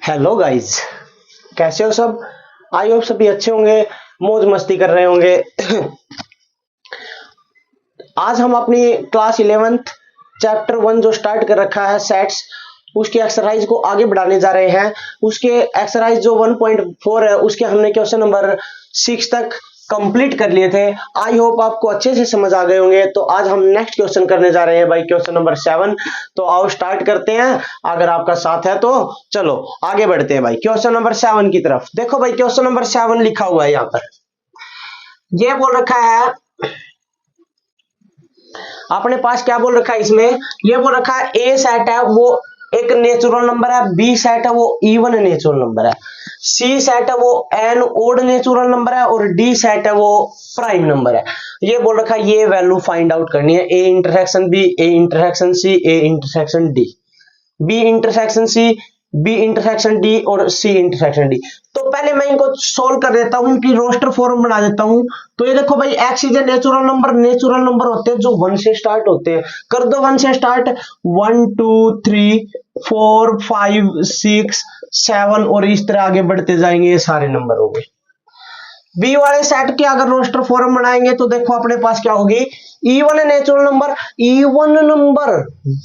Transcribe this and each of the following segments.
Hello guys, कैसे हो सब। आई होप सभी अच्छे होंगे, मौज मस्ती कर रहे होंगे। आज हम अपनी क्लास 11th चैप्टर 1 जो स्टार्ट कर रखा है सेट्स, उसकी एक्सरसाइज को आगे बढ़ाने जा रहे हैं। उसके एक्सरसाइज जो 1.4 है उसके हमने क्वेश्चन नंबर 6 तक कंप्लीट कर लिए थे। आई होप आपको अच्छे से समझ आ गए होंगे। तो आज हम नेक्स्ट क्वेश्चन करने जा रहे हैं भाई, क्वेश्चन नंबर 7। तो आओ स्टार्ट करते हैं। अगर आपका साथ है तो चलो आगे बढ़ते हैं भाई क्वेश्चन नंबर 7 की तरफ। देखो भाई क्वेश्चन नंबर 7 लिखा हुआ है यहाँ पर, ये बोल रखा है अपने पास, क्या बोल रखा है इसमें, ये बोल रखा है ए सेट है वो एक नेचुरल नंबर है, बी सेट है वो इवन नेचुरल नंबर है, सी सेट है वो एन ओड नेचुरल नंबर है और डी सेट है वो प्राइम नंबर है। ये बोल रखा है ये वैल्यू फाइंड आउट करनी है। A intersection B, A intersection C, A intersection D, B intersection C, B intersection D और सी इंटरसेक्शन डी। तो पहले मैं इनको सोल्व कर देता हूं, इनकी रोस्टर फॉर्म बना देता हूं। तो ये देखो भाई, x is a natural number, natural number होते हैं जो 1 से स्टार्ट होते हैं। कर दो 1 से स्टार्ट, 1 2 3 4 5 6 7 और इस तरह आगे बढ़ते जाएंगे, ये सारे नंबर हो गए। बी वाले सेट के अगर रोस्टर फॉर्म बनाएंगे तो देखो अपने पास क्या होगी, even natural number. Even number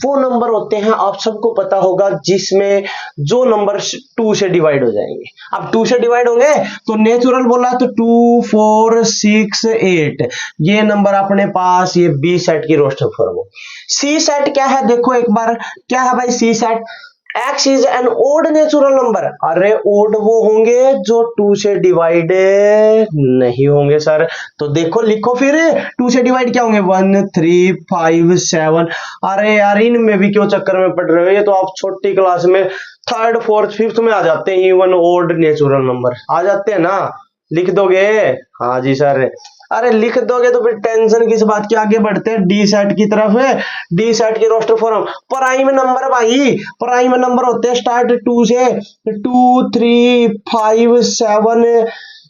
वो नंबर होते हैं, आप सबको पता होगा, जिसमें जो नंबर 2 से डिवाइड हो जाएंगे। अब 2 से डिवाइड होंगे तो नेचुरल बोला तो 2 4 6 8 ये नंबर अपने पास, ये बी सेट की रोस्टर फॉर्म। सी सेट क्या है, देखो एक बार क्या है भाई C set, x is an odd natural number. अरे ओड वो होंगे जो 2 से डिवाइड नहीं होंगे सर। तो देखो लिखो फिर, 2 से डिवाइड क्या होंगे, 1 3 5 7। अरे यार इनमें भी क्यों चक्कर में पड़ रहे हो, ये तो आप छोटी क्लास में 3rd 4th 5th में आ जाते हैं। इवन ओड नेचुरल नंबर आ जाते हैं ना, लिख दोगे। हाँ जी सर, अरे लिख दोगे तो फिर टेंशन किस बात की। आगे बढ़ते हैं डी सेट की तरफ है। डी सेट की रोस्टर फॉर्म, प्राइम नंबर भाई, प्राइम नंबर होते हैं स्टार्ट 2 से, 2 3 5 7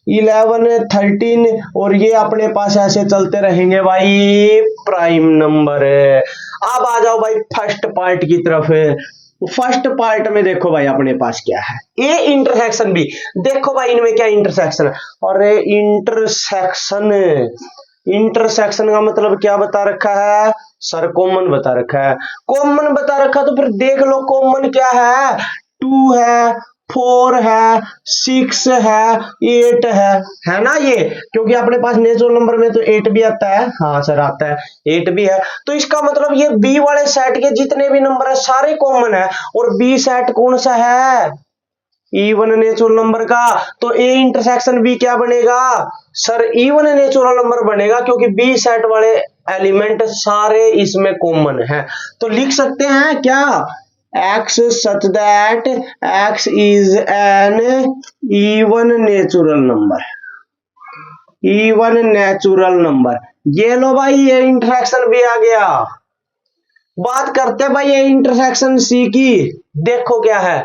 11 13 और ये अपने पास ऐसे चलते रहेंगे भाई, प्राइम नंबर। अब आ जाओ भाई फर्स्ट पार्ट की तरफ। फर्स्ट पार्ट में देखो भाई अपने पास क्या है, ए इंटरसेक्शन बी। देखो भाई इनमें क्या इंटरसेक्शन है, अरे इंटरसेक्शन, इंटरसेक्शन का मतलब क्या बता रखा है सर, कॉमन बता रखा है। कॉमन बता रखा तो फिर देख लो कॉमन क्या है, 2 है, 4 है, 6 है, 8 है ना ये, क्योंकि अपने पास नेचुरल नंबर में तो 8 भी आता है। हाँ सर आता है, 8 भी है। तो इसका मतलब ये बी वाले सेट के जितने भी नंबर है सारे कॉमन है। और बी सेट कौन सा है, इवन नेचुरल नंबर का। तो ए इंटरसेक्शन बी क्या बनेगा सर, इवन नेचुरल नंबर बनेगा, क्योंकि बी सेट वाले एलिमेंट सारे इसमें कॉमन है। तो लिख सकते हैं क्या, x such that x is an even natural number, even natural number। ये लो भाई ये इंटरसेक्शन भी आ गया। बात करते हैं भाई ये इंटरसेक्शन सी की। देखो क्या है,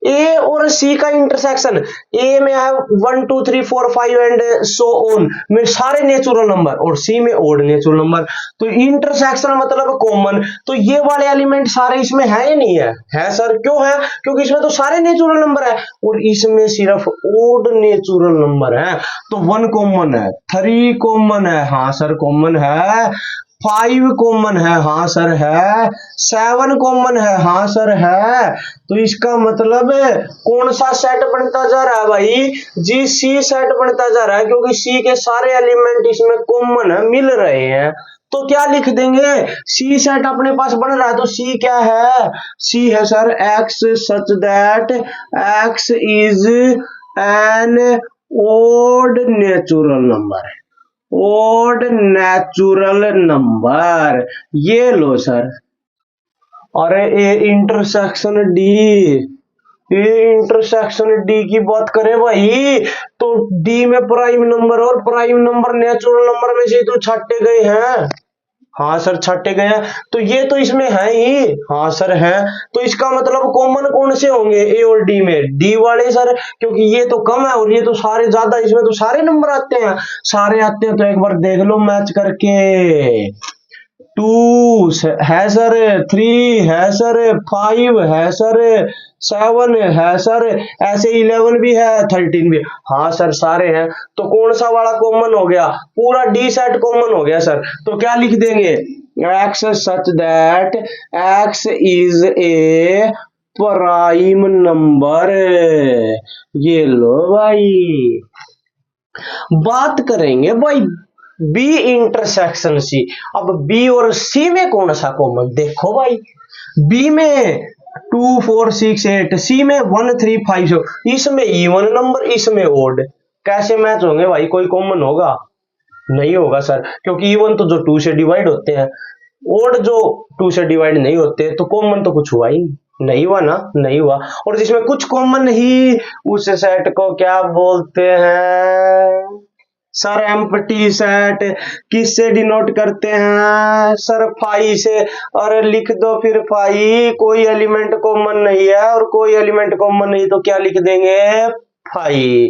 ए और सी का इंटरसेक्शन, ए में है 1 2 3 4 5 एंड सो ऑन में सारे नेचुरल नंबर, और सी में ओड नेचुरल नंबर। तो इंटरसेक्शन मतलब कॉमन। तो ये वाले एलिमेंट सारे इसमें है या नहीं है, है सर। क्यों है, क्योंकि इसमें तो सारे नेचुरल नंबर है और इसमें सिर्फ ओड नेचुरल नंबर है। तो 1 कॉमन है, 3 कॉमन है, हाँ सर कॉमन है, 5 कॉमन है, हाँ सर है, 7 कॉमन है, हाँ सर है। तो इसका मतलब कौन सा सेट बनता जा रहा है भाई, जी सी सेट बनता जा रहा है, क्योंकि सी के सारे एलिमेंट इसमें कॉमन है, मिल रहे हैं। तो क्या लिख देंगे, सी सेट अपने पास बन रहा है। तो सी क्या है, सी है sir X such that X is an odd natural number, odd natural number. ये लो सर। अरे A intersection D, A intersection D की बात करें भाई तो डी में प्राइम नंबर, और प्राइम नंबर नेचुरल नंबर में से तो छाटे गए हैं। हाँ सर छाटे गए हैं, तो ये तो इसमें है ही। हाँ सर है, तो इसका मतलब कॉमन कौन से होंगे ए और डी में, डी वाले सर, क्योंकि ये तो कम है और ये तो सारे ज्यादा, इसमें तो सारे नंबर आते हैं, सारे आते हैं। तो एक बार देख लो मैच करके, 2 है सर, 3 है सर, 5 है सर, 7 है सर, ऐसे 11 भी है, 13 भी। हाँ सर सारे हैं। तो कौन सा वाला कॉमन हो गया? पूरा डी सेट कॉमन हो गया सर। तो क्या लिख देंगे? x such that x is A prime number. ये लो भाई। बात करेंगे भाई बी इंटरसेक्शन सी। अब बी और सी में कौन सा कॉमन? देखो भाई बी में 2 4 6 8, सी में 1 3 5 6, इसमें इवन नंबर, इसमें ओड। कैसे मैच होंगे भाई? कोई कॉमन होगा? नहीं होगा सर, क्योंकि इवन तो जो 2 से डिवाइड होते हैं, ओड जो 2 से डिवाइड नहीं होते, तो कॉमन तो कुछ हुआ ही नहीं हुआ ना, नहीं हुआ। और जिसमें कुछ कॉमन ही, उस सेट को क्या बोलते हैं सर? Empty set. किससे डिनोट करते हैं सर? फाई से। और लिख दो फिर फाई। कोई एलिमेंट कॉमन नहीं है और कोई एलिमेंट कॉमन नहीं, तो क्या लिख देंगे? फाई।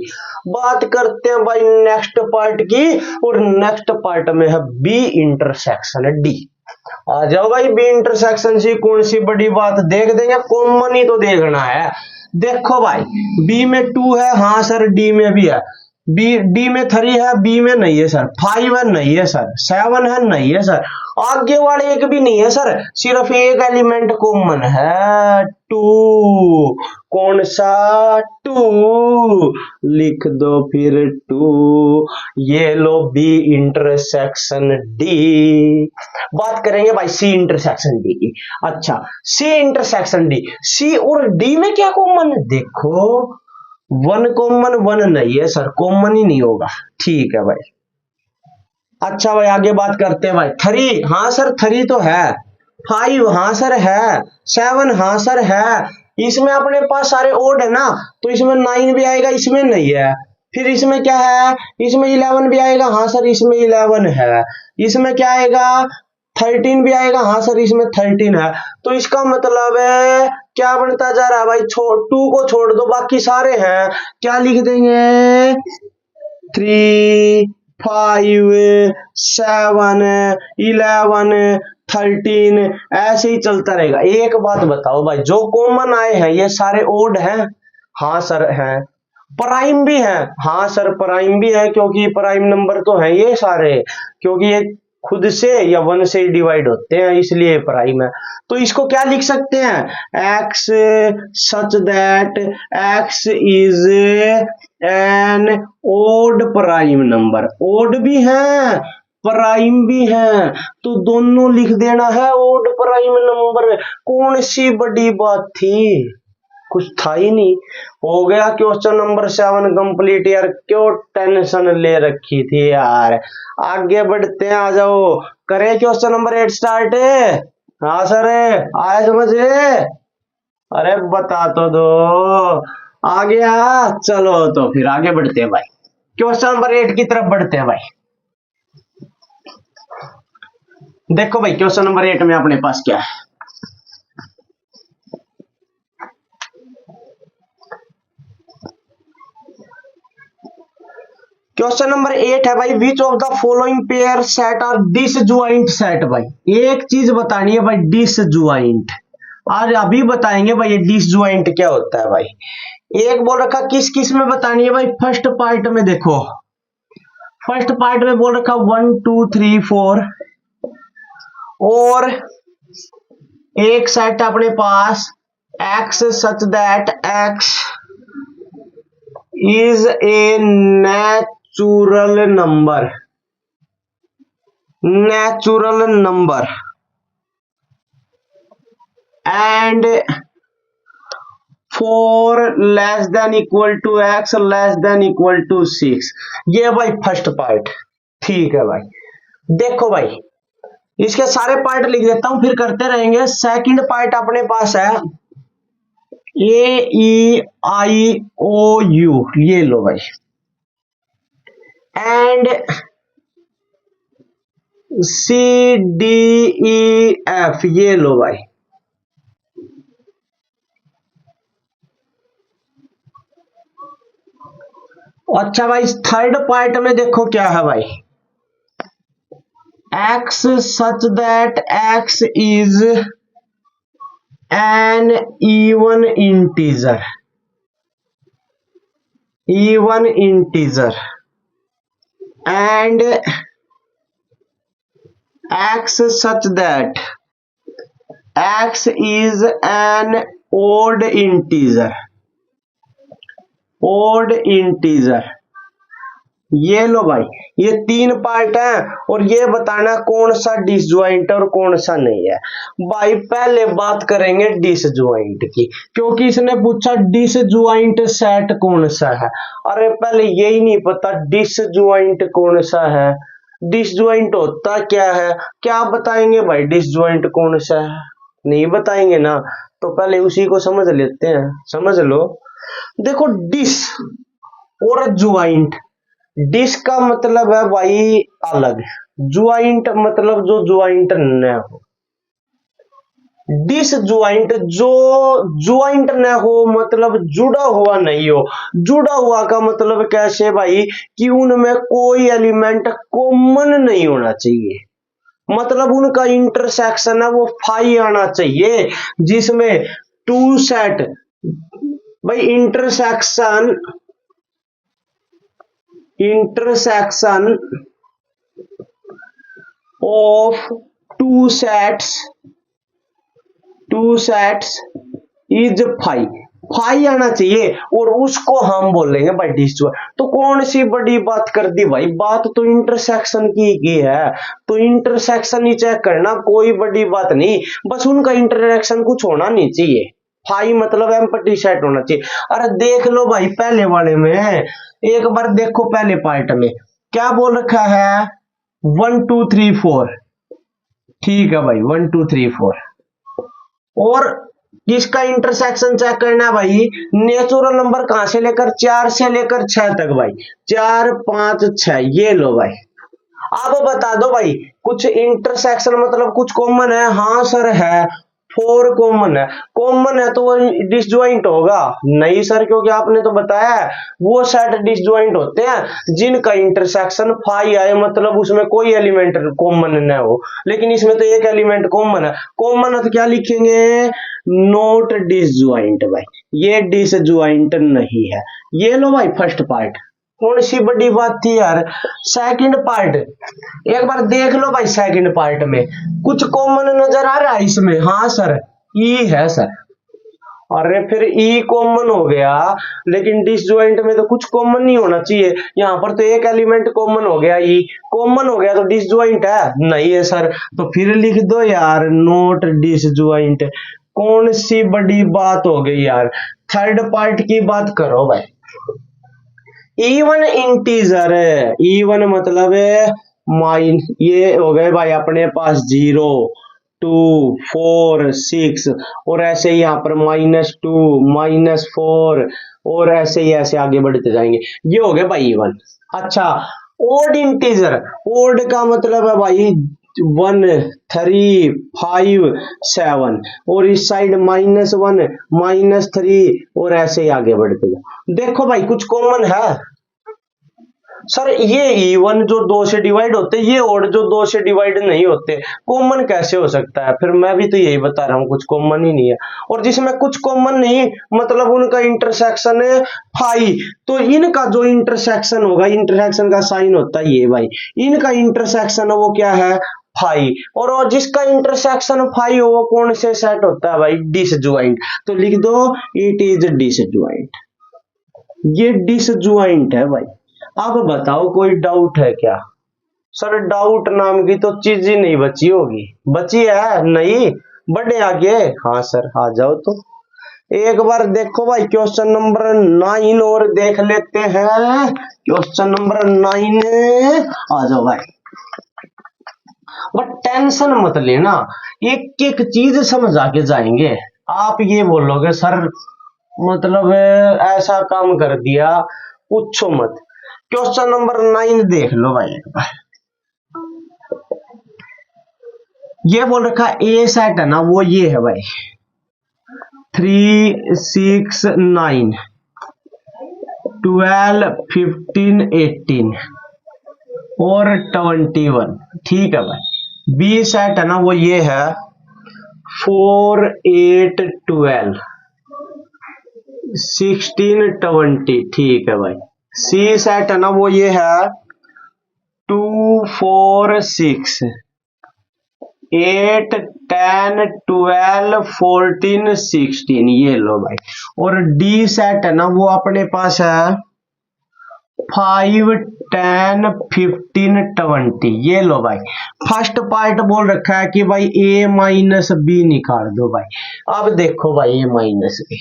बात करते हैं भाई नेक्स्ट पार्ट की, और नेक्स्ट पार्ट में है बी इंटरसेक्शन डी। आ जाओ भाई, बी इंटरसेक्शन सी कौन सी बड़ी बात देख देंगे, कॉमन ही तो देखना है। देखो भाई बी में 2 है, हाँ सर, डी में भी है। बी डी में 3 है, बी में नहीं है सर। 5 है, नहीं है सर। 7 है, नहीं है सर। आगे वाले एक भी नहीं है सर, सिर्फ एक एलिमेंट कॉमन है, 2। कौन सा? 2। लिख दो फिर 2। ये लो बी इंटरसेक्शन डी। बात करेंगे भाई सी इंटरसेक्शन डी की। अच्छा, सी इंटरसेक्शन डी, सी और डी में क्या कॉमन है? देखो 1 कॉमन, 1 नहीं है सर, कॉमन ही नहीं होगा। ठीक है भाई। अच्छा भाई आगे बात करते हैं भाई। 3, हाँ सर 3 तो है। 5, हाँ सर है। 7, हाँ सर है। इसमें अपने पास सारे ओड है ना, तो इसमें 9 भी आएगा, इसमें नहीं है। फिर इसमें क्या है? इसमें 11 भी आएगा, हाँ सर इसमें 11 है। इसमें क्या आएगा? 13 भी आएगा, हाँ सर इसमें 13 है। तो इसका मतलब है क्या बनता जा रहा है भाई? 2 को छोड़ दो, बाकी सारे हैं। क्या लिख देंगे? 3 5 7 11 13, ऐसे ही चलता रहेगा। एक बात बताओ भाई, जो कॉमन आए हैं ये सारे ओड हैं? हाँ सर हैं। प्राइम भी है? हाँ सर प्राइम भी है, क्योंकि प्राइम नंबर तो है ये सारे, क्योंकि ये खुद से या 1 से डिवाइड होते हैं, इसलिए प्राइम है। तो इसको क्या लिख सकते हैं? x such that x is an odd prime number. Odd भी है, प्राइम भी है, तो दोनों लिख देना है ओड प्राइम नंबर। कौन सी बड़ी बात थी? कुछ था ही नहीं। हो गया क्वेश्चन नंबर 7 कंप्लीट यार। क्यों टेंशन ले रखी थी यार? आगे बढ़ते हैं, आ जाओ। करें क्वेश्चन नंबर 8 स्टार्ट? हाँ सर आया समझ? अरे बता तो दो। आ गया? चलो तो फिर आगे बढ़ते हैं भाई, क्वेश्चन नंबर 8 की तरफ बढ़ते हैं भाई। देखो भाई क्वेश्चन नंबर 8 में अपने पास क्या है? क्वेश्चन नंबर 8 है भाई, which of the following pair set are disjoint set. भाई एक चीज बतानी है भाई, डिसजॉइंट। आज अभी बताएंगे भाई ये डिसजॉइंट क्या होता है भाई। एक बोल रखा किस किस में बतानी है भाई? फर्स्ट पार्ट में देखो, फर्स्ट पार्ट में बोल रखा 1 2 3 4, और एक सेट अपने पास x such that x is a natural number, natural number and 4 less than equal to x less than equal to 6। ये भाई फर्स्ट पार्ट। ठीक है भाई, देखो भाई इसके सारे पार्ट लिख देता हूं, फिर करते रहेंगे। सेकंड पार्ट अपने पास है AEIOU, ये लो भाई, एंड CDEF, ये लो भाई। अच्छा भाई थर्ड पार्ट में देखो क्या है भाई, x such that x is an even integer and x such that x is an odd integer। ये लो भाई, ये तीन पार्ट है और ये बताना कौन सा डिसजॉइंट और कौन सा नहीं है। भाई पहले बात करेंगे डिसजॉइंट की, क्योंकि इसने पूछा डिसजॉइंट सेट कौन सा है। अरे पहले यही नहीं पता डिसजॉइंट कौन सा है, डिसजॉइंट होता क्या है, क्या बताएंगे भाई डिसजॉइंट कौन सा है, नहीं बताएंगे ना। तो पहले उसी को समझ लेते हैं, समझ लो। देखो डिस और ज्वाइंट, डिस का मतलब है भाई अलग, ज्वाइंट मतलब जो ज्वाइंट न हो। डिस ज्वाइंट जो ज्वाइंट न हो मतलब जुड़ा हुआ नहीं हो। जुड़ा हुआ का मतलब कैसे भाई, कि उनमें कोई एलिमेंट कॉमन नहीं होना चाहिए, मतलब उनका इंटरसेक्शन है वो फाई आना चाहिए, जिसमें टू सेट भाई intersection of two sets is phi आना चाहिए, और उसको हम बोलेंगे भाई डिसजॉइंट। तो कौन सी बड़ी बात कर दी भाई, बात तो इंटरसेक्शन की है, तो इंटरसेक्शन ही चेक करना, कोई बड़ी बात नहीं, बस उनका इंटरसेक्शन कुछ होना नहीं चाहिए। फाई मतलब एम्प्टी सेट होना चाहिए। अरे देख लो भाई पहले वाले में, एक बार देखो पहले पार्ट में क्या बोल रखा है, 1 2 3 4, ठीक है भाई 1 2 3 4, और किसका इंटरसेक्शन चेक करना है भाई, नेचुरल नंबर कहां से लेकर 4 से लेकर 6 तक भाई, 4 5 6, ये लो भाई। अब बता दो भाई कुछ इंटरसेक्शन मतलब कुछ कॉमन है, हाँ सर है, 4 कॉमन है तो वो डिसजॉइंट होगा, नहीं सर क्योंकि आपने तो बताया है वो सेट डिसजॉइंट होते हैं जिनका इंटरसेक्शन फाई आए, मतलब उसमें कोई एलिमेंट कॉमन न हो। लेकिन इसमें तो एक एलिमेंट कॉमन है तो क्या लिखेंगे, नॉट डिसजॉइंट भाई, ये डिसजॉइंट नहीं है। ये लो भाई फर्स्ट पार्ट, कौन सी बड़ी बात थी यार। सेकंड पार्ट एक बार देख लो भाई, सेकंड पार्ट में कुछ कॉमन नजर आ रहा है इसमें, हाँ सर ई है सर। अरे फिर ई कॉमन हो गया, लेकिन डिसजॉइंट में तो कुछ कॉमन नहीं होना चाहिए, यहाँ पर तो एक एलिमेंट कॉमन हो गया, ई कॉमन हो गया तो डिसजॉइंट है, नहीं है सर। तो फिर लिख दो यार नॉट डिसजॉइंट। कौन सी बड़ी बात हो गई यार। थर्ड पार्ट की बात करो भाई, इवन इंटीजर, इवन मतलब माइन, ये हो गए भाई अपने पास 0 2 4 6, और ऐसे ही यहाँ पर -2 -4, और ऐसे ही ऐसे आगे बढ़ते जाएंगे, ये हो गए भाई इवन। अच्छा ओड इंटीजर, ओड का मतलब है भाई 1 3 5 7, और इस साइड -1 -3, और ऐसे ही आगे बढ़ते जाओ। देखो भाई कुछ कॉमन है सर, ये इवन जो 2 से डिवाइड होते, ये ओड जो 2 से डिवाइड नहीं होते, कॉमन कैसे हो सकता है। फिर मैं भी तो यही बता रहा हूँ कुछ कॉमन ही नहीं है, और जिसमें कुछ कॉमन नहीं मतलब उनका इंटरसेक्शन है फाई, तो इनका जो इंटरसेक्शन होगा, इंटरसेक्शन का साइन होता है ये भाई, इनका इंटरसेक्शन वो क्या है फाई, और जिसका इंटरसेक्शन फाई हो वो कौन से सेट होता है भाई, डिसजॉइंट। तो लिख दो इट इज डिसजॉइंट, ये डिसजॉइंट है भाई। अब बताओ कोई डाउट है क्या। सर डाउट नाम की तो चीज ही नहीं बची होगी, बची है नहीं, बढ़े आगे। हाँ सर आ जाओ, तो एक बार देखो भाई क्वेश्चन नंबर 9 और देख लेते हैं, क्वेश्चन नंबर 9 आ जाओ भाई। बट टेंशन मत लेना, एक एक चीज समझ आके जाएंगे। आप ये बोलोगे सर मतलब ऐसा काम कर दिया, पूछो मत। क्वेश्चन नंबर 9 देख लो भाई एक बार, ये बोल रखा ए सेट है ना, वो ये है भाई 3 6 9 12 15 18, और 21। ठीक है भाई। बी सेट है ना वो ये है 4 8 12 16 20। ठीक है भाई। सी सेट है ना वो ये है 2 4 6 8 10 12 14 16। ये लो भाई। और डी सेट है ना वो अपने पास है 5 10 15 20। ये लो भाई। फर्स्ट पार्ट बोल रखा है कि भाई a माइनस बी निकाल दो भाई। अब देखो भाई a minus B,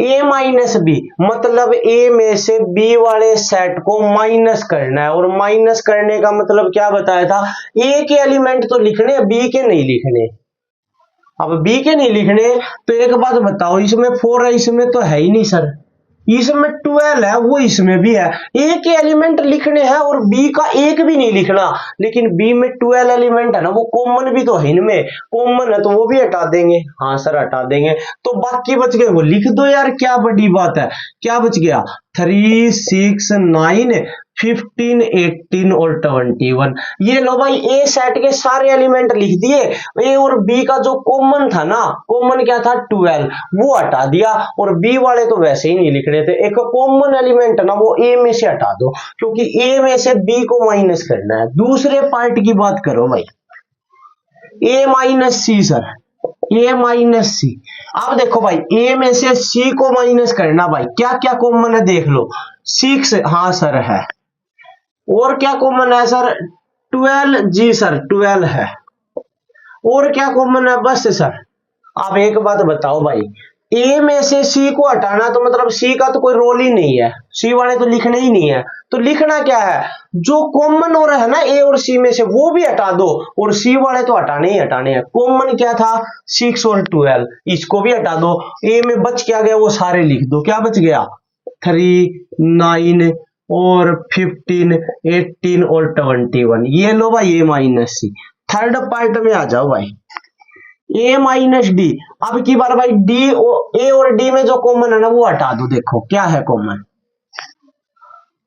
a minus B मतलब a में से b वाले सेट को माइनस करना है। और माइनस करने का मतलब क्या बताया था, a के एलिमेंट तो लिखने हैं, b के नहीं लिखने। अब b के नहीं लिखने तो एक बात बताओ, इसमें 4 है, इसमें तो है ही नहीं सर। इसमें 12 है, वो इसमें भी है। ए के एलिमेंट लिखने हैं और बी का एक भी नहीं लिखना। लेकिन बी में 12 एलिमेंट है ना, वो कॉमन भी तो है इनमें। कॉमन है तो वो भी हटा देंगे। हाँ सर हटा देंगे। तो बाकी बच गए वो लिख दो यार, क्या बड़ी बात है। क्या बच गया 3 6 9 15 18 और 21। ये लो भाई ए सेट के सारे एलिमेंट लिख दिए। ए और बी का जो कॉमन था ना, कॉमन क्या था 12, वो हटा दिया। और बी वाले तो वैसे ही नहीं लिखने थे। एक कॉमन एलिमेंट है ना वो ए में से हटा दो, क्योंकि ए में से बी को माइनस करना है। दूसरे पार्ट की बात करो भाई, ए माइनस सी सर, ए माइनस सी। अब देखो भाई ए में से सी को माइनस करना भाई, क्या क्या कॉमन है देख लो। 6 हाँ सर है। और क्या कॉमन है सर 12। जी सर 12 है। और क्या कॉमन है बस सर। आप एक बात बताओ भाई, ए में से सी को हटाना तो मतलब सी का तो कोई रोल ही नहीं है, सी वाले तो लिखने ही नहीं है। तो लिखना क्या है, जो कॉमन हो रहा है ना ए और सी में से वो भी हटा दो, और सी वाले तो हटाने ही हटाने हैं। कॉमन क्या था 6 और 12, इसको भी हटा दो। ए में बच क्या गया वो सारे लिख दो। क्या बच गया 3 9 और 15 18 और 21। ये लो भाई ए माइनस सी। थर्ड पार्ट में आ जाओ भाई, ए माइनस डी। अब की बार भाई डी ए और डी में जो कॉमन है ना वो हटा दो। देखो क्या है कॉमन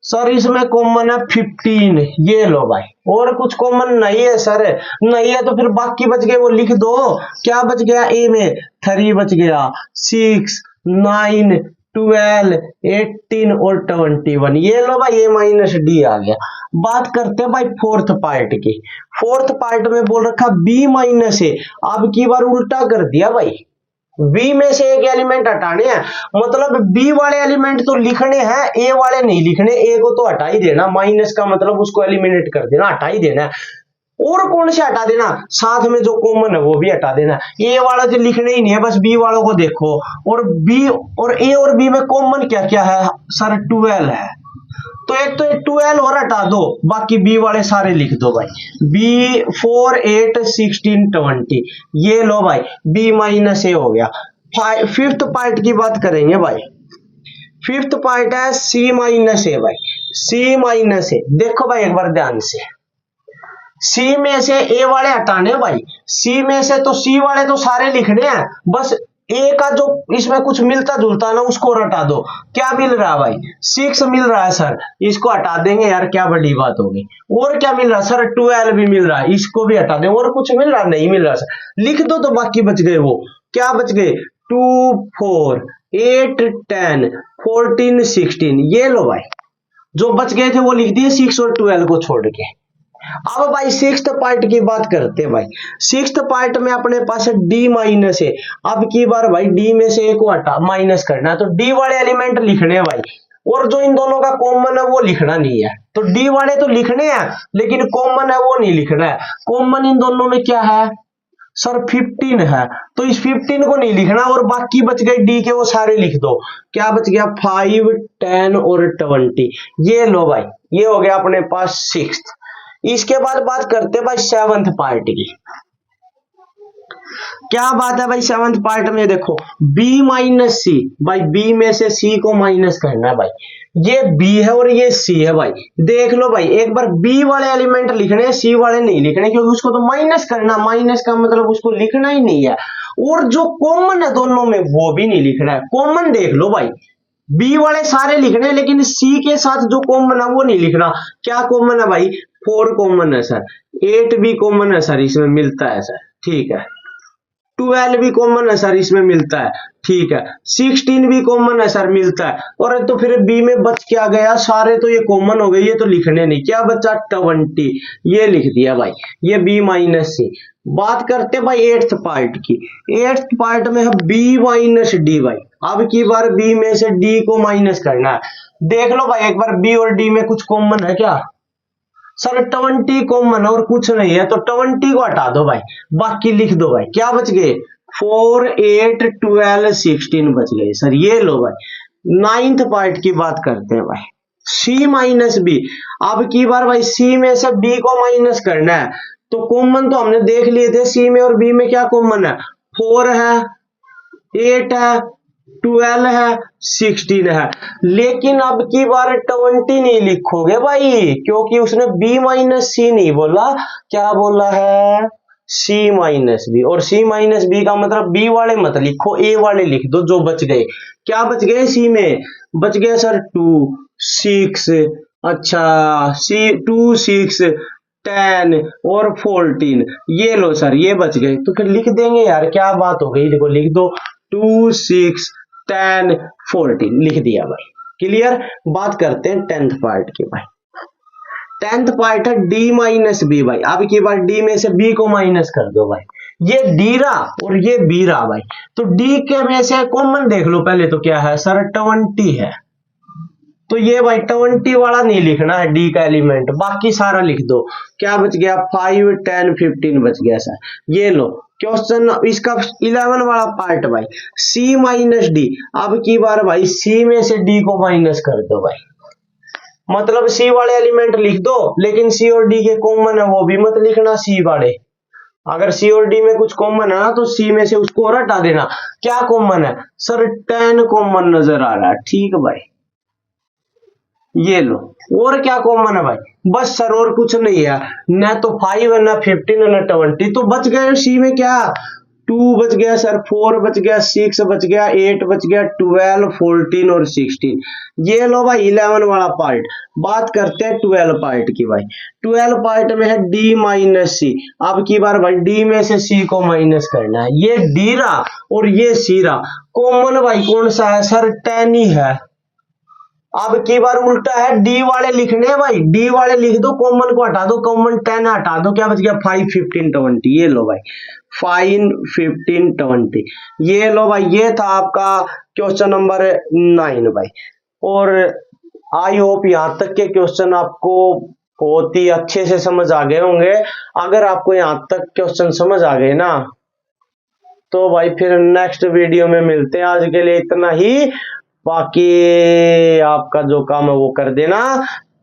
सर, इसमें कॉमन है 15। ये लो भाई। और कुछ कॉमन नहीं है सर, नहीं है तो फिर बाकी बच गए वो लिख दो। क्या बच गया ए में 3 बच गया, 6 9 12 18 और 21। ये लो भाई ए माइनस डी आ गया। बात करते हैं भाई फोर्थ पार्ट की। फोर्थ पार्ट में बोल रखा बी माइनस ए। अब की बार उल्टा कर दिया भाई, बी में से एक एलिमेंट हटाने हैं। मतलब बी वाले एलिमेंट तो लिखने हैं, ए वाले नहीं लिखने। ए को तो हटा ही देना, माइनस का मतलब उसको एलिमिनेट कर देना, हटा ही देना। और कौन से हटा देना, साथ में जो कॉमन है वो भी हटा देना। ए वाला तो लिखने ही नहीं है, बस बी वालों को देखो। और बी और ए और बी में कॉमन क्या क्या है सर 12 है। तो एक तो 12 और हटा दो, बाकी बी वाले सारे लिख दो भाई। बी 4 8 16 20। ये लो भाई बी माइनस ए हो गया। फिफ्थ पार्ट की बात करेंगे भाई। फिफ्थ पार्ट है सी माइनस ए भाई। सी माइनस ए देखो भाई एक बार ध्यान से, सी में से ए वाले हटाने भाई। सी में से तो सी वाले तो सारे लिखने हैं, बस ए का जो इसमें कुछ मिलता जुलता है ना उसको हटा दो। क्या मिल रहा है भाई 6 मिल रहा है सर, इसको हटा देंगे यार, क्या बड़ी बात होगी। और क्या मिल रहा है सर 12 भी मिल रहा है, इसको भी हटा देंगे। और कुछ मिल रहा नहीं मिल रहा सर, लिख दो तो बाकी बच गए। वो क्या बच गए 2 4 8 10 14 16। ये लो भाई जो बच गए थे वो लिख दिए 6 और 12 को छोड़ के। अब भाई सिक्स्थ पार्ट की बात करते हैं भाई। सिक्स्थ पार्ट में अपने पास डी माइनस है। अब की बार भाई डी में से ए को हटा माइनस करना है, तो डी वाले एलिमेंट लिखने हैं भाई। और जो इन दोनों का कॉमन है वो लिखना नहीं है। तो डी वाले तो लिखने हैं लेकिन कॉमन है वो नहीं लिखना है। कॉमन इन दोनों में क्या है सर 15 है, तो इस 15 को नहीं लिखना। और बाकी बच गए डी के वो सारे लिख दो। क्या बच गया 5 10 और 20। ये लो भाई ये हो गया अपने पास सिक्स्थ। इसके बाद बात करते हैं भाई सेवंथ पार्ट की। क्या बात है भाई सेवंथ पार्ट में देखो b माइनस सी। भाई b में से c को माइनस करना है भाई। ये b है और ये c है भाई। देख लो भाई एक बार b वाले एलिमेंट लिखने हैं, c वाले नहीं लिखने, क्योंकि उसको तो माइनस करना, माइनस का मतलब उसको लिखना ही नहीं है। और जो कॉमन है दोनों में वो भी नहीं लिखना है। कॉमन देख लो भाई बी वाले सारे लिखने हैं, लेकिन सी के साथ जो कॉमन है वो नहीं लिखना। क्या कॉमन है भाई? 4 कॉमन है सर, 8 भी कॉमन है सर, इसमें मिलता है सर, ठीक है। 12 भी कॉमन है सर, इसमें मिलता है, ठीक है। 16 भी कॉमन है सर, मिलता है। और तो फिर बी में बच क्या गया? सारे तो ये कॉमन हो गए, ये तो लिखने नहीं। क्या बचा? 20, ये लिख दिया भाई, ये बी माइनस सी। बात करते भाई एट्थ पार्ट की। एट्थ पार्ट में है बी माइनस डी भाई। अब की बार बी में से डी को माइनस करना है। देख लो भाई एक बार बी और डी में कुछ कॉमन है क्या? सर 20 कॉमन और कुछ नहीं है, तो 20 को हटा दो भाई, बाकी लिख दो भाई। क्या बच गए? 4, 8, 12, 16 बच गए सर। ये लो भाई। नाइन्थ पार्ट की बात करते हैं भाई, सी माइनस बी। अब की बार भाई सी में से बी को माइनस करना है, तो कॉमन तो हमने देख लिए थे, सी में और बी में क्या कॉमन है? 4 है, 8 है, 12 है, 16 है। लेकिन अब की बार 20 नहीं लिखोगे भाई, क्योंकि उसने बी माइनस सी नहीं बोला, क्या बोला है? सी माइनस बी। और सी माइनस बी का मतलब बी वाले मत लिखो, ए वाले लिख दो जो बच गए। क्या बच गए सी में? बच गए सर 2, 6, अच्छा सी 2, 6, 10 और 14। ये लो सर, ये बच गए, तो फिर लिख देंगे यार, क्या बात हो गई। देखो लिख दो 2, 6, 10, 14 लिख दिया भाई। क्लियर। बात करते हैं 10th पार्ट की भाई। 10th पार्ट है डी माइनस बी भाई। अब की बार डी में से बी को माइनस कर दो भाई। ये डी रहा और ये बी रहा भाई, तो डी के में से कॉमन देख लो पहले, तो क्या है सर? 20 है, तो ये भाई 20 वाला नहीं लिखना है डी का एलिमेंट, बाकी सारा लिख दो। क्या बच गया? 5, 10, 15 बच गया सर। ये लो क्वेश्चन इसका 11 वाला पार्ट भाई, सी माइनस डी। अब की बार भाई सी में से डी को माइनस कर दो भाई, मतलब सी वाले एलिमेंट लिख दो, लेकिन सी और डी के कॉमन है वो भी मत लिखना सी वाले। अगर सी और डी में कुछ कॉमन है ना, तो सी में से उसको और हटा देना। क्या कॉमन है सर? 10 कॉमन नजर आ रहा है, ठीक भाई। ये लो, और क्या कॉमन है भाई? बस सर और कुछ नहीं है, ना तो 5 है, ना 15 है, ना 20। तो बच गए सी में क्या? 2 बच गया सर, 4 बच गया, 6 बच गया, 8 बच गया, 12, 14 और 16। ये लो भाई 11 वाला पार्ट। बात करते हैं 12 पार्ट की भाई। 12 पार्ट में है डी माइनस सी। अब की बार भाई डी में से सी को माइनस करना है। ये डी रहा और ये सी रहा, कॉमन भाई कौन सा है सर? 10 ही है। अब की बार उल्टा है, डी वाले लिखने हैं भाई, डी वाले लिख दो, कॉमन को हटा दो, कॉमन 10 हटा दो। क्या बच गया? 5, 15, 20। ये लो भाई 5, 15, 20। ये लो भाई, ये था आपका क्वेश्चन नंबर 9 भाई। और आई होप यहाँ तक के क्वेश्चन आपको बहुत ही अच्छे से समझ आ गए होंगे। अगर आपको यहाँ तक क्वेश्चन समझ आ गए ना, तो भाई फिर नेक्स्ट वीडियो में मिलते हैं। आज के लिए इतना ही, बाकी आपका जो काम है वो कर देना।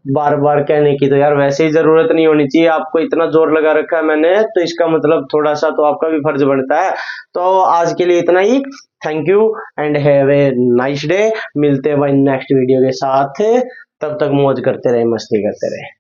बार बार कहने की तो यार वैसे ही जरूरत नहीं होनी चाहिए, आपको इतना जोर लगा रखा है मैंने, तो इसका मतलब थोड़ा सा तो आपका भी फर्ज बनता है। तो आज के लिए इतना ही। Thank you and have a nice day. मिलते हैं भाई नेक्स्ट वीडियो के साथ, तब तक मौज करते रहे, मस्ती करते रहे।